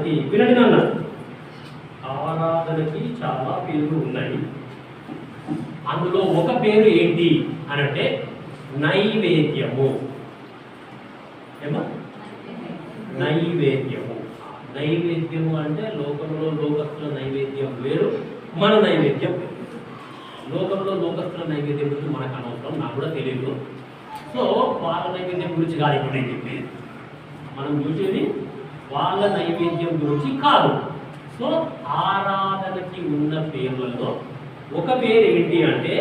ఆరాధనకి వినండి నాన్న, ఆరాధనకి చాలా పేర్లు ఉన్నాయి. అందులో ఒక పేరు ఏంటి అని అంటే నైవేద్యము. ఏమా నైవేద్యము. నైవేద్యము అంటే లోకంలో లోకస్తుల నైవేద్యం వేరు, మన నైవేద్యం వేరు. లోకంలో లోకస్తుల నైవేద్యం గురించి మనకు అనవసరం, నాకు కూడా తెలియదు. సో వాళ్ళ నైవేద్యం గురించి కాదు ఇప్పుడు నేను చెప్పేది. మనం చూసేది వాళ్ళ నైవేద్యం గురించి కాదు. సో ఆరాధనకి ఉన్న పేర్లలో ఒక పేరు ఏంటి అంటే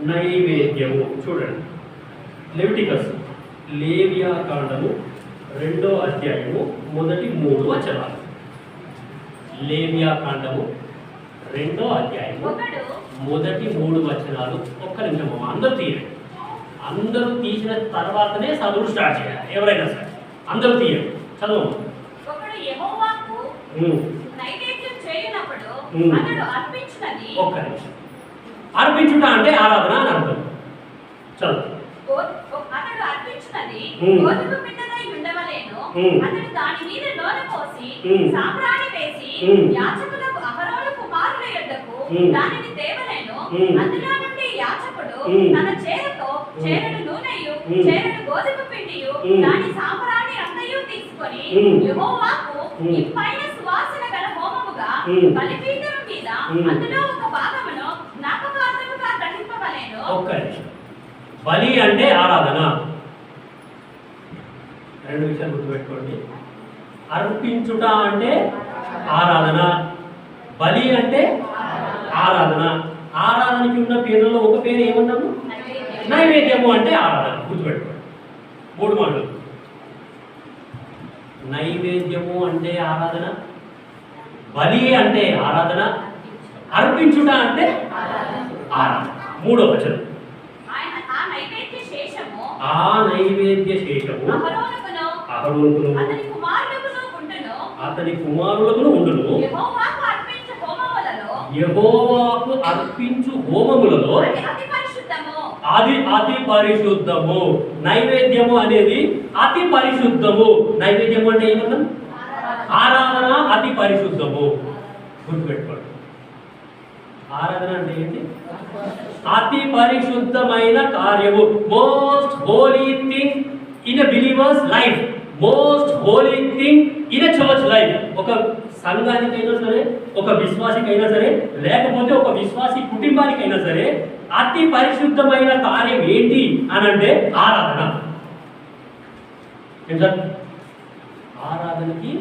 నైవేద్యము. చూడండి, లెవిటికస్ లేవియాకాండము 2వ అధ్యాయము మొదటి 3 వచనాలు. లేవియాకాండము 2వ అధ్యాయము మొదటి 3 వచనాలు. ఒక్క నిమిషం అందరూ తీయండి. అందరూ తీసిన తర్వాతనే చదువు స్టార్ట్ చేయాలి. ఎవరైనా సరే అందరూ తీయండి, చదువు. ఒక్క నిమిషం. అర్పించుట అంటే ఆరాధన అని అర్థం. చదువు. తన చేరతో చేరడు నూనెయు చేరడు గోధుమ పిండియు దాని సాంబ్రాణి అంతయు తీసుకొని యెహోవాకు ఇంపైన సువాసన గల హోమముగా బలిపీఠం మీద అందులో ఒక భాగమును జ్ఞాపకార్థముగా గ్రహింపవలెను. బలి అంటే ఆరాధన. 2 విషయాలు గుర్తుపెట్టుకోండి. అర్పించుట అంటే ఆరాధన, బలి అంటే ఆరాధన. ఆరాధనకి ఉన్న పేర్లలో ఒక పేరు ఏమన్నాము? నైవేద్యము అంటే ఆరాధన. గుర్తుపెట్టుకోండి 3 మాటలు. నైవేద్యము అంటే ఆరాధన, బలి అంటే ఆరాధన, అర్పించుట అంటే ఆరాధన. 3వ వచనం. ఆ నైవేద్య శేషము అహరోనుకును అతని కుమారులకును ఉండును. యెహోవాకు అర్పించు హోమములలో అది అతి పరిశుద్ధము. నైవేద్యము అనేది అతి పరిశుద్ధము. నైవేద్యము అంటే ఏమన్నా? ఆరాధన అతి పరిశుద్ధము. గుర్తుపెట్టుకోండి. ఆరాధన అంటే ఏంటి? అతి పరిశుద్ధమైన కార్యము. Most Holi thing in a believers life, most Holi thing in a church life. ఒక సంఘానికైనా సరే, ఒక విశ్వాసికైనా సరే, లేకపోతే ఒక విశ్వాసి కుటుంబానికైనా సరే అతి పరిశుద్ధమైన కార్యం ఏంటి అని అంటే ఆరాధన. ఆరాధనకి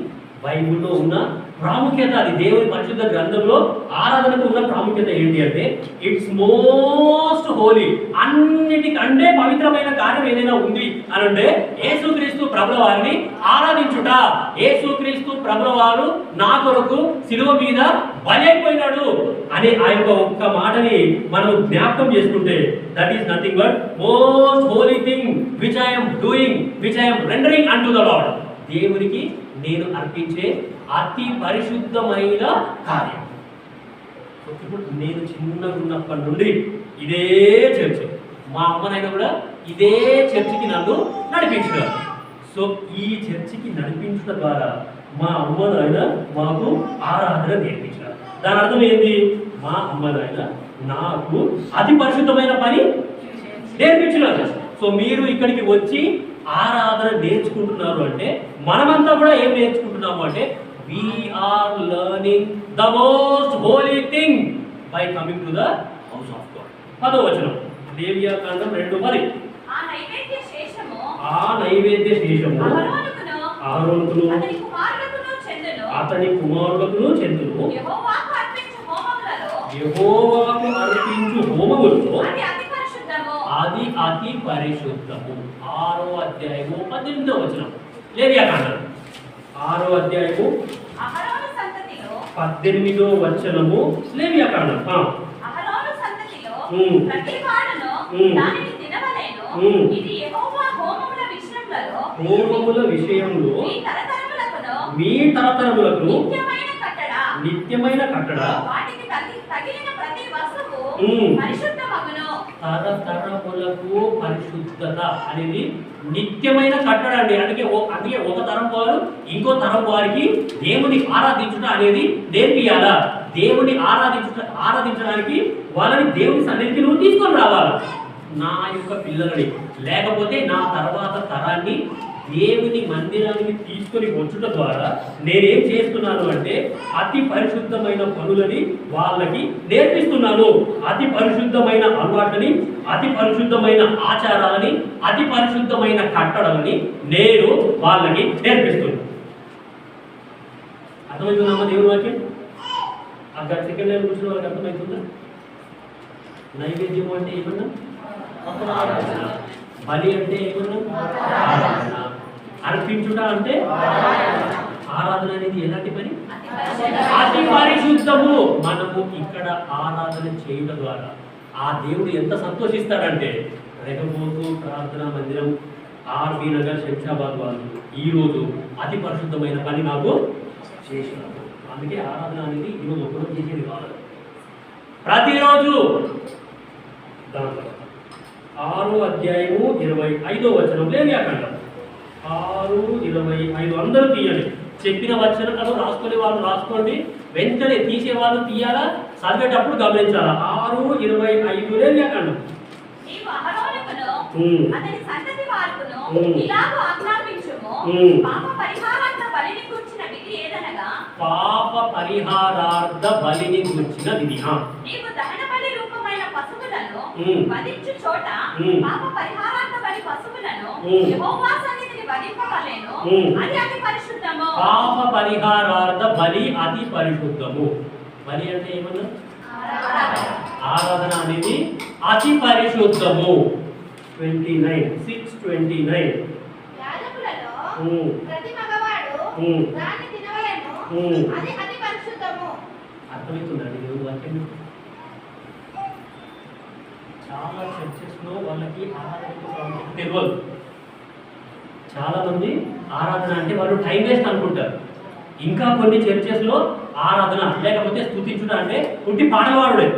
బైబిల్లో ఉన్న ప్రాముఖ్యత, అది దేవుని పరిశుద్ధ గ్రంథంలో ఆరాధనకు ఉన్న ప్రాముఖ్యత ఏంటి అంటే ఇట్స్ మోస్ట్ హోలీ. అన్నిటికంటే పవిత్రమైన కార్యం ఏదైనా ఉంది అని అంటే యేసుక్రీస్తు ప్రభుల వారిని ఆరాధించుట. యేసుక్రీస్తు ప్రభుల వారు నా కొరకు శిలువ మీద బలైపోయినాడు అనే ఆ యొక్క ఒక్క మాటని మనం జ్ఞాపకం చేసుకుంటే that is nothing but most Holi thing which I am doing, which I am rendering unto the lord. దేవునికి నేను అర్పించే అతి పరిశుద్ధమైన కార్యం. ఇప్పుడు నేను చిన్నగా ఉన్నప్పటి నుండి ఇదే చర్చ్, మా అమ్మనైనా కూడా ఇదే చర్చికి నన్ను నడిపించినారు. సో ఈ చర్చికి నడిపించడం ద్వారా మా అమ్మ నాయన మాకు ఆరాధన నేర్పించారు. దాని అర్థం ఏంటి? మా అమ్మ నాయన నాకు అతి పరిశుద్ధమైన పని నేర్పించినారు. సో మీరు ఇక్కడికి వచ్చి ఆరాధన నేర్చుకుంటున్నారు అంటే మనమంతా కూడా ఏం నేర్చుకుంటున్నాము అంటే we are learning the most holy thing by coming to the house of God. 10వ వచనం లేవియాకాండం 2:10. ఆ నైవేద్య శేషము అహరోనుకును అతని కుమారులకును చెందును. యెహోవాకు అర్పించు హోమములలో అది అతి పరిశుద్ధము. 6వ అధ్యాయము 18వ వచనం లేవియాకాండం 6వ అధ్యాయము 18వ వచనము లేవియాకాండం. హోమముల విషయంలో మీ తరతరములకు నిత్యమైన కట్టడ తరతరములకు పరిశుద్ధత అనేది నిత్యమైన కట్టడ అండి. అందుకే ఒక తరం వారు ఇంకో తరం వారికి దేవుని ఆరాధించుట అనేది నేర్పియాలా. దేవుని ఆరాధించడానికి వాళ్ళని దేవుని సన్నిధికి నువ్వు తీసుకొని రావాలా. నా యొక్క పిల్లలని లేకపోతే నా తర్వాత తరాన్ని దేవుని మందిరానికి తీసుకొని వచ్చుట ద్వారా నేనేం చేస్తున్నాను అంటే అతి పరిశుద్ధమైన పనులని వాళ్ళకి నేర్పిస్తున్నాను. అతి పరిశుద్ధమైన అలవాట్లని, అతి పరిశుద్ధమైన ఆచారాలని, అతి పరిశుద్ధమైన కట్టడలని నేను వాళ్ళకి నేర్పిస్తున్నాను. అర్థమవుతుందమ్మా దేవుని వాక్యం? అక్కడ సెకండ్ లైన్ కూర్చున్న వాళ్ళకి అర్థమవుతుందా? నైవేద్యం అంటే ఏమన్నా? బలి అంటే ఏమన్నా? ఆరాధన. అర్పించుట అంటే ఆరాధన అనేది ఎలాంటి పని? అతి పరిశుద్ధము. మనము ఇక్కడ ఆరాధన చేయడం ద్వారా ఆ దేవుడు ఎంత సంతోషిస్తాడంటే రెగబోతు ప్రార్థనా మందిరం ఆర్బీ నగర్ శంషాబాద్ వాళ్ళు ఈరోజు అతి పరిశుద్ధమైన పని నాకు చేసినారు. అందుకే ఆరాధన అనేది ఈరోజు ఒకరోజు చేసేది కాదు, ప్రతిరోజు. 6వ అధ్యాయము 25వ వచనం లేవ్యాకాండం 6:25 అందరూ తీయండి. చెప్పిన వచనం కదా రాసుకొని వాళ్ళు రాసుకోండి, వెంటనే తీసే వాళ్ళు తీయాలా, చదివేటప్పుడు గమనించాలా. 6:25 లేవ్యాకాండం. నీవు అహరోనుకును అతని సంతతి వారుకును ఇలాగూ ఆజ్ఞాపించుము, పాప పరిహారార్థ బలిని గూర్చిన విధి ఏదనగా, పాప పరిహారార్థ బలిని గూర్చిన విధి, నీవు దహన బలి రూపమైన పశువులను వధించు చోట పాప పరిహారార్థ బలి పశువులను యెహోవా సన్నిధిని వధింపవలెను, అది అతి పరిశుద్ధము. పాప పరిహారార్థ బలి అతి పరిశుద్ధము. బలి అంటే ఏమన్నా? ఆరాధన అనేది అతి పరిశుద్ధము. 6:29 యాజకులలో ప్రతి మగవాడు దాన్ని తినవలెను, అది అతి పరిశుద్ధము. అర్థమవుతుందండి దేవుని వాక్యం? చాలా చర్చెస్లో వాళ్ళకి ఆరాధనకు ప్రాముఖ్యత తెలియదు. చాలా మంది ఆరాధన అంటే వాళ్ళు టైం వేస్ట్ అనుకుంటారు. ఇంకా కొన్ని చర్చెస్లో ఆరాధన లేకపోతే స్తుతించుట అంటే పుట్టి పాటలు పాడుడే.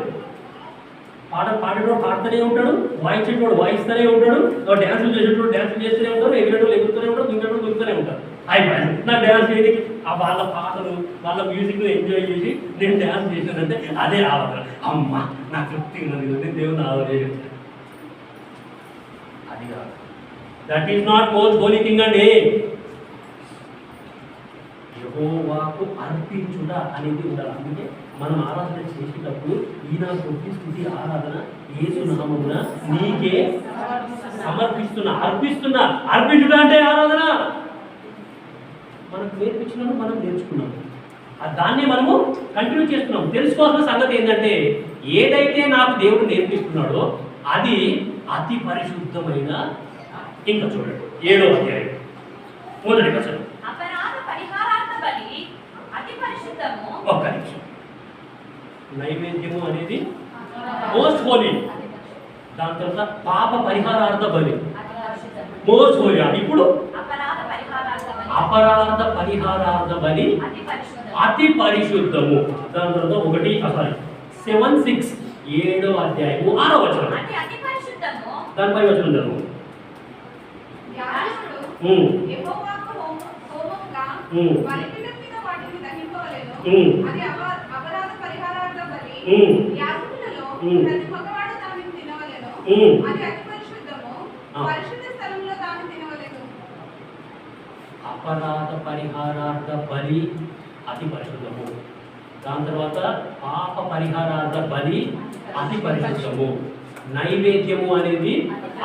పాటలు పాడేటోడు పాడుతూనే ఉంటాడు, వాయించేటోడు వాయిస్తూనే ఉంటాడు, డ్యాన్సులు చేసేటోడు డ్యాన్సులు చేస్తూనే ఉంటారు, ఎగిరేటోళ్ళు ఎగురుతూనే ఉంటారు, దిగేటోడు దిగుతూనే ఉంటారు. అయిపోయింది నా డ్యాన్స్ చేయడానికి వాళ్ళ పాటలు వాళ్ళ మ్యూజిక్ను ఎంజాయ్ చేసి నేను డ్యాన్స్ చేశానంటే అదే ఆరాధన. అమ్మ నా తృప్తి ఉన్నది, నేను దేవుని ఆరాధన. అది కాదు, that is not most Holi thing అండి. యెహోవాకు అర్పించుట అనేది ఉండాలి. అందుకే మనం ఆరాధన చేసేటప్పుడు ఈయన కొద్ది స్థుతి ఆరాధన యేసు నామమున నీకే సమర్పిస్తున్నా, అర్పిస్తున్నా. అర్పించుట అంటే ఆరాధన. మనకు నేర్పించినప్పుడు మనం నేర్చుకున్నాం, దాన్ని మనము కంటిన్యూ చేస్తున్నాం. తెలుసుకోవాల్సిన సంగతి ఏంటంటే ఏదైతే నాకు దేవుడు నేర్పిస్తున్నాడో అది అతి పరిశుద్ధమైన. ఇంకా చూడండి 7వ అధ్యాయం 1వ వచనం. అపరాధ పరిహారార్థ బలి అతి పరిశుద్ధము. ఒక్క నిమిషం. నైవేద్యము అనేది మోస్ట్ హోలీ. దాని తర్వాత పాప పరిహారార్థ బలి మోస్ట్ హోలీ. ఇప్పుడు అపరాధ పరిహారార్థ బలి అతి పరిశుద్ధము. దాని తర్వాత 7:6 అధ్యాయము 6వ వచనం. దానిపై వచనం చదువు. యెహోవాకు హోమముగా బలిపీఠం మీద వాటిని దహింపవలెను, అది అపరాధ పరిహారార్థ బలి. యాజకులలో ప్రతి మగవాడు దానిని తినవలెను, అది అతి పరిశుద్ధము, పరిశుద్ధ స్థలంలో దానిని తినవలెను. అపరాధ పరిహారార్థ బలి అతి పరిశుద్ధము. దాని తర్వాత పాప పరిహారార్థ బలి అతి పరిశుద్ధము. నైవేద్యము అనేది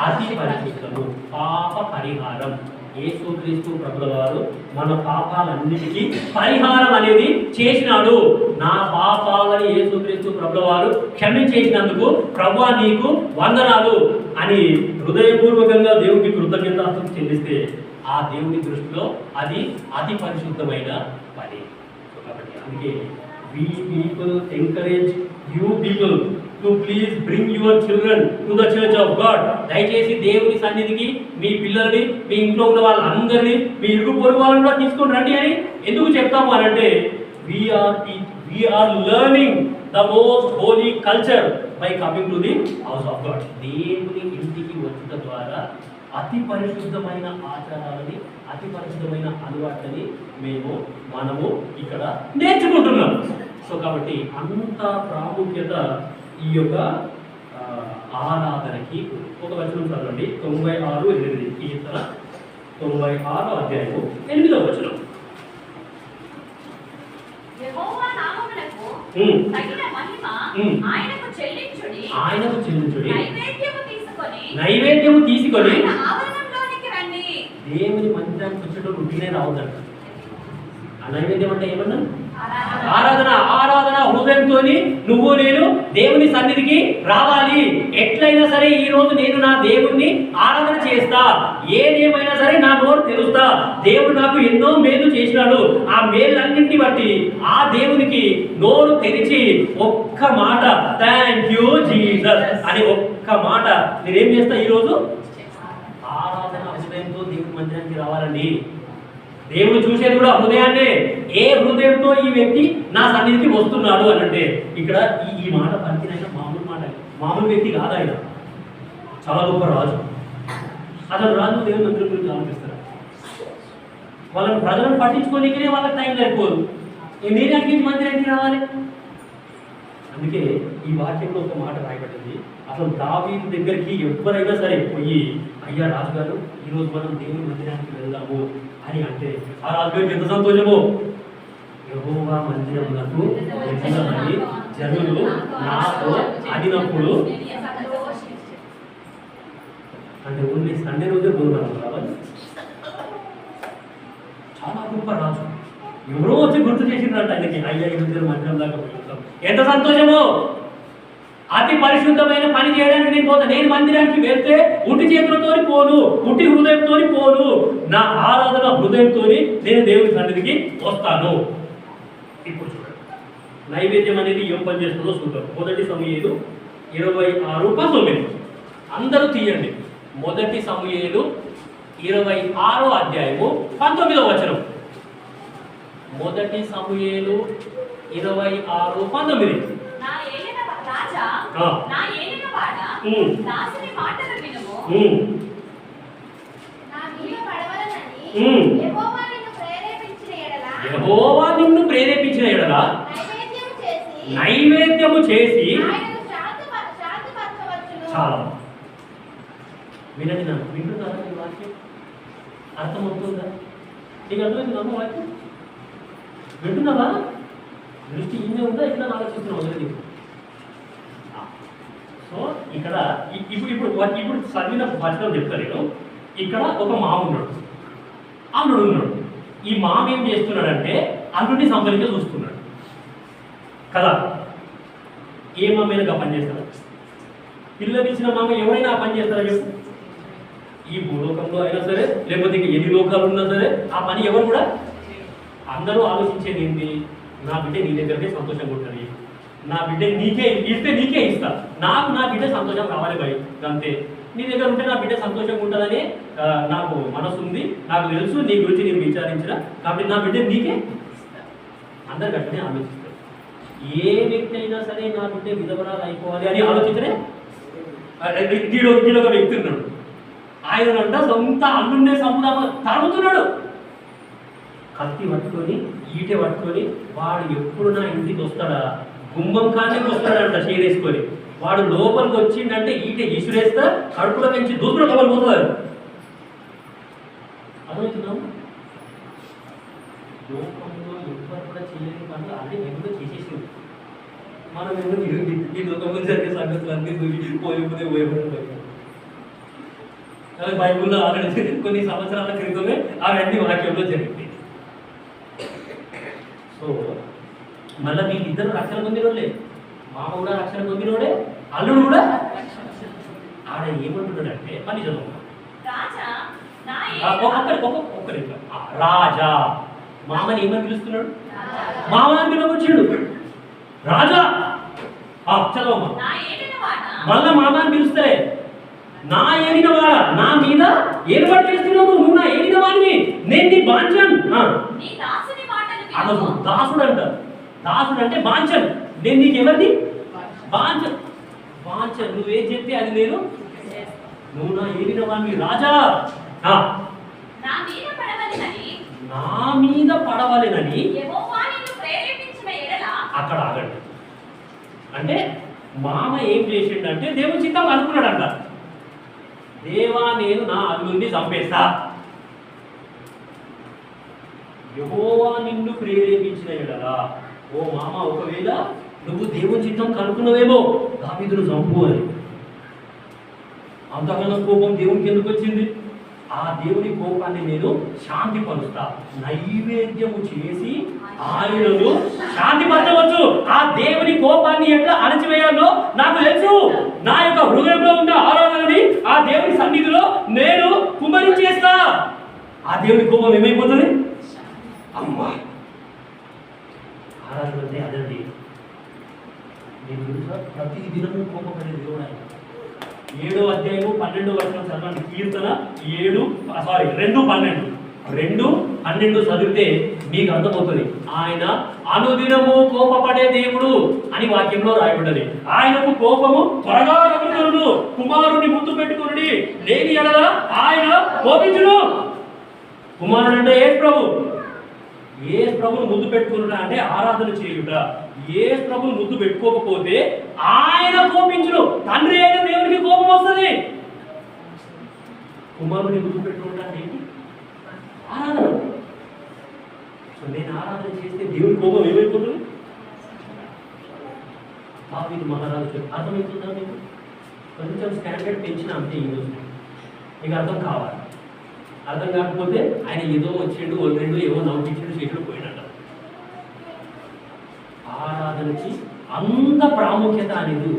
అతి పరిశుద్ధము. పాప పరిహారం యేసుక్రీస్తు ప్రభుల వారు మన పాపాలన్నిటికీ పరిహారం అనేది చేసినాడు. నా పాపాలని యేసుక్రీస్తు ప్రభుల వారు క్షమించేసినందుకు ప్రభువా నీకు వందనాలు అని హృదయపూర్వకంగా దేవుడికి కృతజ్ఞతాస్తుతి చెల్లిస్తే ఆ దేవుని దృష్టిలో అది అతి పరిశుద్ధమైన పని. కాబట్టి అందుకే we people encourage you people to please bring your children to the church of God. దయచేసి దేవుని సన్నిధికి మీ పిల్లల్ని, మీ ఇంట్లో ఉన్న వాళ్ళందరినీ, మీ ఇరుగు పొరుగు వాళ్ళని కూడా తీసుకొని రండి అని ఎందుకు చెప్తాము అని అంటే we are learning the most holy culture, by coming to the house of God. దేవుని ఇంటికి వచ్చుట ద్వారా అతి పరిశుద్ధమైన ఆచారాలని, అతి పరిశుద్ధమైన అలవాట్లని మనము ఇక్కడ నేర్చుకుంటున్నాం. సో కాబట్టి అంత ప్రాముఖ్యత ఈ యొక్క ఆరాధనకి. ఒక వచనం చదవండి, 96:8. కీర్తన 96 అధ్యాయము 8వ వచనం. యెహోవా నామమునకు తగిన మహిమ ఆయనకు చెల్లించుడి. నైవేద్యము తీసుకొని ఆయన ఆవరణంలోనికి రండి. దేవుని మందిరానికి వచ్చేటప్పుడు రుటినే రావద్దంట. ఆ నైవేద్యం అంటే ఏమన్నా? ఆరాధన హృదయంతో నువ్వు నేను దేవుని సన్నిధికి రావాలి. ఎట్లయినా సరే ఈ రోజు నేను నా దేవుణ్ణి ఆరాధన చేస్తా, ఏదేమైనా సరే నా నోరు తెరుస్తా. దేవుడు నాకు ఎన్నో మేలు చేసినాడు, ఆ మేలన్నింటిని బట్టి ఆ దేవునికి నోరు తెరిచి ఒక్క మాట థ్యాంక్ యూ జీసస్ అని ఒక్క మాట నేనేం చేస్తా? ఈరోజు ఆరాధన హృదయంతో దేవుని మందిరానికి రావాలండి. దేవుడు చూసేది కూడా హృదయాన్నే. ఏ హృదయంతో ఈ వ్యక్తి నా సన్నిధికి వస్తున్నాడు అని అంటే ఇక్కడ ఈ మాట పలికిన మామూలు వ్యక్తి కాదు. ఆయన చాలా గొప్ప రాజు. అసలు రాజు దేవుని మందిరం గురించి ఆలోచిస్తారు. వాళ్ళని ప్రజలను పట్టించుకోనికనే వాళ్ళకి టైం సరిపోదు. నేనానికి మందిరానికి రావాలి. అందుకే ఈ వాక్యంలో ఒక మాట రాయబడింది. అసలు దావీదు దగ్గరికి ఎవరైనా సరే పోయి, అయ్యా రాజుగారు ఈరోజు మనం దేవుని మందిరానికి వెళ్దాము అని అంటే ఆ రాజుగారికి ఎంత సంతోషమో. యెహోవా మందిరమునకు వెళ్ళమని జనులు నాతో అడిగినప్పుడు, అంటే ఓన్లీ సండే రోజే బోధన రావాలి. చాలా గొప్ప రాజు. ఎవరో వచ్చి గుర్తు చేసిండ్రంట ఆయనకి, అయ్యా ఈరోజు మందిరం దాకా పోతాం. ఎంత సంతోషమో. అతి పరిశుద్ధమైన పని చేయడానికి నేను పోతా. నేను మందిరానికి వెళ్తే ఉట్టి చేతులతో పోను, ఉట్టి హృదయంతో పోను. నా ఆరాధన హృదయంతో నేను దేవుని సన్నిధికి వస్తాను. ఇప్పుడు చూడండి, నైవేద్యం అనేది ఏం పని చేస్తుందో చూద్దాం. 1 సమూయేలు 26:19. అందరూ తీయండి. 1 సమూయేలు 26 అధ్యాయము 19వ వచనం. 1 సమూయేలు 26:19. నా ఏలినవాడా, దాసుని మాటలు వినుము. యెహోవా నిన్ను ప్రేరేపించిన ఎడల నైవేద్యము చేసి చాలా. వినండి, నన్ను వింటున్నారా? ఈ వాక్యం అర్థమవుతుందా? నీకు అర్థమవుతుందమ్మా వాక్యం? వింటున్నావా? దృష్టి ఇన్నే ఉందా? ఇట్లా ఆలోచిస్తున్నావు కదా నీకు? సో ఇక్కడ ఇప్పుడు చదివిన వచనం చెప్తాను నేను. ఇక్కడ ఒక మామ ఉన్నాడు, అల్లుడు ఉన్నాడు. ఈ మామ ఏం చేస్తున్నాడంటే అల్లుడిని సంపలిగా చూస్తున్నాడు కదా. ఏ మామైనా పని చేస్తారా? పిల్లనిచ్చిన మామ ఎవరైనా ఆ పని చేస్తారా చెప్పు? ఈ భూలోకంలో అయినా సరే, లేకపోతే ఇంకా ఎన్ని లోకాలు ఉన్నా సరే, ఆ పని ఎవరు కూడా. అందరూ ఆలోచించేది ఏంటి? నా బిడ్డ నీ దగ్గరకే సంతోషంగా ఉంటుంది, నా బిడ్డ నీకే ఇస్తే నీకే ఇస్తా, నాకు నా బిడ్డ సంతోషం కావాలి భయ్, అంతే. నీ దగ్గర ఉంటే నా బిడ్డ సంతోషంగా ఉంటుందని నాకు మనసు ఉంది, నాకు తెలుసు, నీ గురించి నేను విచారించిన, కాబట్టి నా బిడ్డ నీకే. అందరు గట్టినే ఆలోచిస్తారు. ఏ వ్యక్తి అయినా సరే నా బిడ్డ విధవరాలు అయిపోవాలి అని ఆలోచించనే. ఒక వ్యక్తి ఉన్నాడు, ఆయన అంట సొంత అల్లుండే సముదాయం తరుగుతున్నాడు. కత్తి పట్టుకొని, ఈటె పట్టుకొని, వాడు ఎప్పుడు నా ఇంటికి వస్తాడా, గుమ్మం కానీ వస్తాడంట షేరేసుకొని. వాడు లోపలికి వచ్చిందంటే ఈటె ఇసురేస్తా, కడుపులో పెంచి దూసులో లోపలికి పోతాడు. అర్థమవుతున్నాము? లోకంలో ఎవరు కూడా చేయలేని పనులు అన్నీ ఎవరో చేసేసింది. మనం ఎవరు ఈ లోకంలో జరిగే సంగతులు అన్నీ పోయిపోతే బైబుల్లో ఆల్రెడీ కొన్ని సంవత్సరాల క్రితమే అవన్నీ వాక్యంలో జరిగింది. సో మళ్ళీ వీళ్ళిద్దరు రక్షణ పొందినోళ్ళే. మామ కూడా రక్షణ పొందినోడే, అల్లుడు కూడా. ఆడ ఏమంటున్నాడంటే పని చదువు. రాజా మామని ఏమని పిలుస్తున్నాడు? మామని పిలవచ్చాడు రాజా. చదవమ్మా. మళ్ళా మామని పిలుస్తే నా ఏలిన వాడ, నా మీద ఏర్పాటు చేస్తున్నావు నువ్వు, నా ఏలిన వాడిని, నేను నీ బాంచన్. దాసుడు అంట. దాసుడు అంటే బాంచన్. నేను నీకు ఎవరిది? బాంచన్. వాంఛ, నువ్వేం చెప్తే అది నేను, నువ్వు నా ఏలిన వాడిని రాజా, నా మీద పడవలెనని, నా మీద పడవలెనని యెహోవా నిన్ను ప్రేరేపించిన ఎడల. అక్కడ ఆగండి. అంటే మామ ఏం చేసిండంటే దేవుని చిత్తం అనుకున్నాడంట. దేవా నేను నా అల్లుడిని చంపేస్తా. యెహోవా నిన్ను ప్రేరేపించిన ఎడలా, ఓ మామ ఒకవేళ నువ్వు దేవుని చిత్తం కనుక్కున్నావేమో దావీదును చంపు అని. అంతకన్నా కోపం దేవునికి ఎందుకు వచ్చింది? ఆ దేవుని కోపాన్ని నేను శాంతిపరుస్తా, నైవేద్యము చేసి ఆయనను శాంతిపరచవచ్చు. ఆ దేవుని కోపాన్ని ఎట్లా అణచివేయాలో నాకు తెలుసు. నా యొక్క హృదయంలో ఉన్న ఆరాధనని ఆ దేవుని సన్నిధిలో నేను కుమ్మరించేస్తా. ఆ దేవుని కోపం ఏమైపోతుంది? అమ్మా, ఆరాధన అంటే అదండి. నేను తెలుసా, ప్రతి దినము కోపపడే దేవుడు ఆయన. 7వ అధ్యాయము 12వ వచనం చదవండి. కీర్తన 2:12 చదివితే మీకు అర్థమవుతుంది. ఆయన అనుదినము కోపపడే దేవుడు అని వాక్యంలో రాయబడ్డది. ఆయనకు కోపము త్వరగా రగులును, కుమారుని ముద్దు పెట్టుకుని లేని ఎడల ఆయన కోపించును. కుమారుడు అంటే యేసు ప్రభు. యేసు ప్రభును ముద్దు పెట్టుకునుట అంటే ఆరాధన చేయుట. యేసు ప్రభును ముద్దు పెట్టుకోకపోతే ఆయన కోపించును. తండ్రి అయిన దేవునికి కోపం వస్తుంది. కుమారుని ముద్దు పెట్టుకుంటా అంటే ఆరాధన. సో నేను ఆరాధన చేస్తే దేవుని కోపం ఏమైపోతుంది? దావీదు మహారాజు అర్థమవుతుందా మీకు? కొంచెం స్టాండర్డ్ పెంచిన అంతే ఈరోజు మీకు అర్థం కావాలి. అర్థం కాకపోతే ఆయన ఏదో వచ్చిండు, రెండు ఏవో నవ్వించిండు, చేతులు పోయినట్ట. ఆరాధనకి అంత ప్రాముఖ్యత అనేది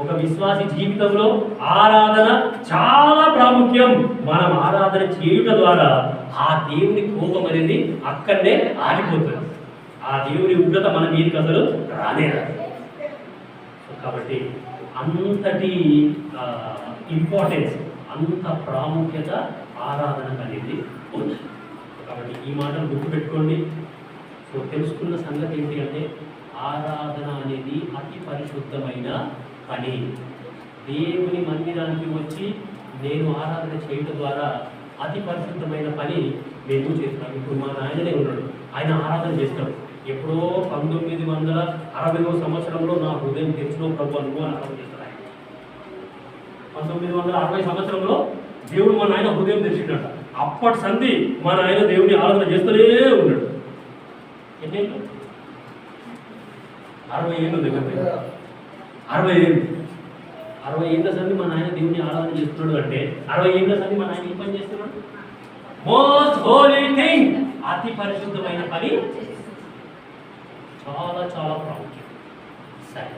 ఒక విశ్వాసి జీవితంలో ఆరాధన చాలా ప్రాముఖ్యం. మనం ఆరాధన చేయుట ద్వారా ఆ దేవుని కోపం అనేది అక్కడనే ఆగిపోతుంది. ఆ దేవుని ఉగ్రత మన మీదకి అసలు రానే రాదు. కాబట్టి అంతటి ఇంపార్టెన్స్, అంత ప్రాముఖ్యత ఆరాధనకు అనేది ఉంది. కాబట్టి ఈ మాటలు గుర్తుపెట్టుకోండి. సో తెలుసుకున్న సంగతి ఏంటి అంటే ఆరాధన అనేది అతి పరిశుద్ధమైన పని. దేవుని మందిరానికి వచ్చి నేను ఆరాధన చేయడం ద్వారా అతి పరిశుద్ధమైన పని మేము చేస్తున్నాం. ఇప్పుడు మా నాయననే ఉన్నాడు, ఆయన ఆరాధన చేస్తాడు. ఎప్పుడో 1960వ సంవత్సరంలో నా హృదయం తెచ్చిన ప్రభు అనుభవం ఆరాధన చేస్తాడు. ఆయన 1960 సంవత్సరంలో దేవుడు మా నాయన హృదయం తెచ్చినాడు. అప్పటి సంధి మా నాయన దేవుని ఆరాధన చేస్తూనే ఉన్నాడు. ఎన్నేళ్ళు? 60 ఏళ్ళు దగ్గర 60 ఏళ్ళు. 60 ఏళ్ళ సంధి మా నాయన దేవుని ఆరాధన చేస్తున్నాడు అంటే 60 ఏళ్ళ సంధి మా నాయన ఏం పని చేస్తున్నాడు? మోస్ట్ హోలీ థింగ్, అతి పరిశుద్ధమైన పని. చాలా చాలా ప్రాముఖ్యం. సరే.